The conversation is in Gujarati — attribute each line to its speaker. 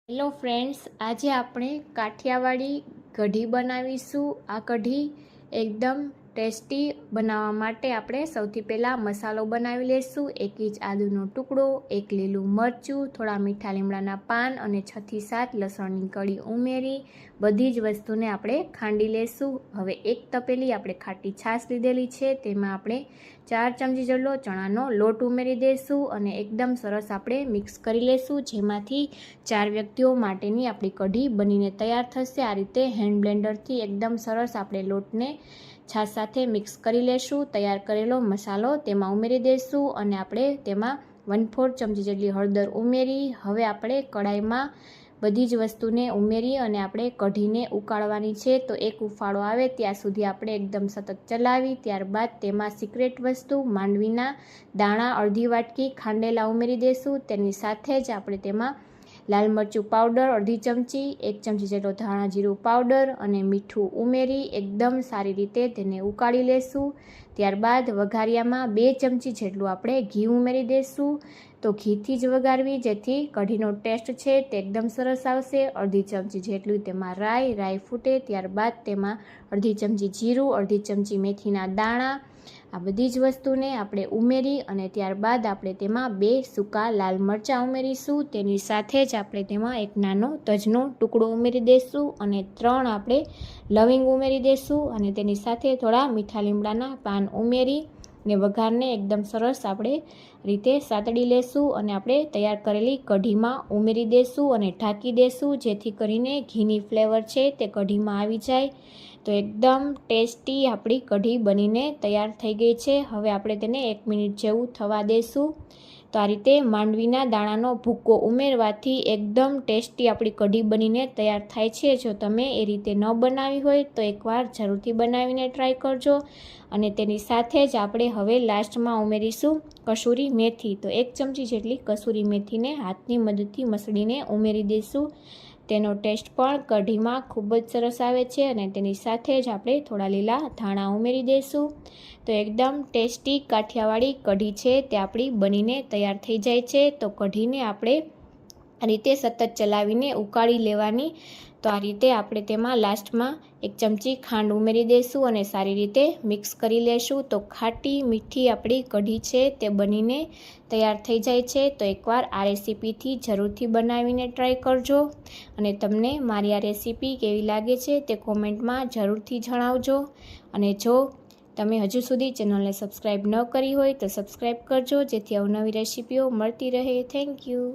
Speaker 1: હેલો ફ્રેન્ડ્સ, આજે આપણે કાઠિયાવાડી કઢી બનાવીશું। આ કઢી એકદમ ટેસ્ટી બનાવવા માટે આપણે સૌથી પહેલાં મસાલો બનાવી લઈશું। 1 ઇંચ આદુનો ટુકડો, 1 લીલું મરચું, થોડા મીઠા લીમડાના પાન અને 6 થી 7 લસણની કળી ઉમેરી બધી જ વસ્તુને આપણે ખાંડી લઈશું। હવે એક તપેલી આપણે ખાટી છાશ લીધેલી છે, તેમાં આપણે 4 ચમચી જેટલો ચણાનો લોટ ઉમેરી દઈશું અને એકદમ સરસ આપણે મિક્સ કરી લઈશું, જેમાંથી 4 વ્યક્તિઓ માટેની આપણી કઢી બનીને તૈયાર થશે। આ રીતે હેન્ડ બ્લેન્ડરથી એકદમ સરસ આપણે લોટને છાશ સાથે મિક્સ કરી લેશું। તૈયાર કરેલો મસાલો તેમાં ઉમેરી દઈશું અને આપણે તેમાં 1/4 ચમચી જેટલી હળદર ઉમેરી હવે આપણે કઢાઈમાં બધી જ વસ્તુને ઉમેરી અને આપણે કઢીને ઉકાળવાની છે। તો એક ઉફાળો આવે ત્યાં સુધી આપણે એકદમ સતત ચલાવી, ત્યારબાદ તેમાં સિક્રેટ વસ્તુ માંડવીના દાણા અડધી વાટકી ખાંડેલા ઉમેરી દઈશું। તેની સાથે જ આપણે તેમાં લાલ મરચું પાવડર અડધી ચમચી, 1 ચમચી જેટલો ધાણા જીરું પાવડર અને મીઠું ઉમેરી એકદમ સારી રીતે તેને ઉકાળી લેશું। ત્યારબાદ વઘારિયામાં 2 ચમચી જેટલું આપણે ઘી ઉમેરી દઈશું। તો ઘીથી જ વઘારવી, જેથી કઢીનો ટેસ્ટ છે તે એકદમ સરસ આવશે। અડધી ચમચી જેટલું તેમાં રાઈ ફૂટે ત્યારબાદ તેમાં અડધી ચમચી જીરું, અડધી ચમચી મેથીના દાણા, આ બધી જ વસ્તુને આપણે ઉમેરી અને ત્યારબાદ આપણે તેમાં 2 સૂકા લાલ મરચાં ઉમેરીશું। તેની સાથે જ આપણે તેમાં એક નાનો તજનો ટુકડો ઉમેરી દઈશું અને 3 આપણે લવિંગ ઉમેરી દઈશું અને તેની સાથે થોડા મીઠા લીમડાના પાન ઉમેરી ને વઘારને એકદમ સરસ આપણે રીતે સાતડી લેશું અને આપણે તૈયાર કરેલી કઢીમાં ઉમેરી દઈશું અને ઢાંકી દઈશું, જેથી કરીને ઘીની ફ્લેવર છે તે કઢીમાં આવી જાય। તો એકદમ ટેસ્ટી આપણી કઢી બનીને તૈયાર થઈ ગઈ છે। હવે આપણે તેને 1 મિનિટ જેવું થવા દઈશું। તો આ રીતે માંડવીના દાણાનો ભૂકો ઉમેરવાથી એકદમ ટેસ્ટી આપણી કઢી બનીને તૈયાર થાય છે। જો તમે એ રીતે ન બનાવી હોય તો એકવાર જરૂરથી બનાવીને ટ્રાય કરજો। અને તેની સાથે જ આપણે હવે લાસ્ટમાં ઉમેરીશું કસૂરી મેથી। તો 1 ચમચી જેટલી કસૂરી મેથીને હાથની મદદથી મસળીને ઉમેરી દઈશું। તેનો ટેસ્ટ પણ કઢીમાં ખૂબ જ સરસ આવે છે અને તેની સાથે જ આપણે થોડા લીલા ધાણા ઉમેરી દઈશું। તો એકદમ ટેસ્ટી કાઠિયાવાડી કઢી છે તે આપણી બનીને તૈયાર થઈ જાય છે। તો કઢીને આપણે આ રીતે સતત ચલાવીને ઉકાળી લેવાની। તો આ રીતે આપણે તેમાં લાસ્ટમાં 1 ચમચી ખાંડ ઉમેરી દઈશું અને સારી રીતે મિક્સ કરી લેશું। તો ખાટી મીઠી આપણી કઢી છે તે બનીને તૈયાર થઈ જાય છે। તો એકવાર આ રેસીપીથી જરૂરથી બનાવીને ટ્રાય કરજો અને તમને મારી આ રેસીપી કેવી લાગે છે તે કોમેન્ટમાં જરૂરથી જણાવજો। અને જો તમે હજુ સુધી ચેનલને સબસ્ક્રાઈબ ન કરી હોય તો સબસ્ક્રાઈબ કરજો, જેથી અવનવી રેસીપીઓ મળતી રહે। Thank you.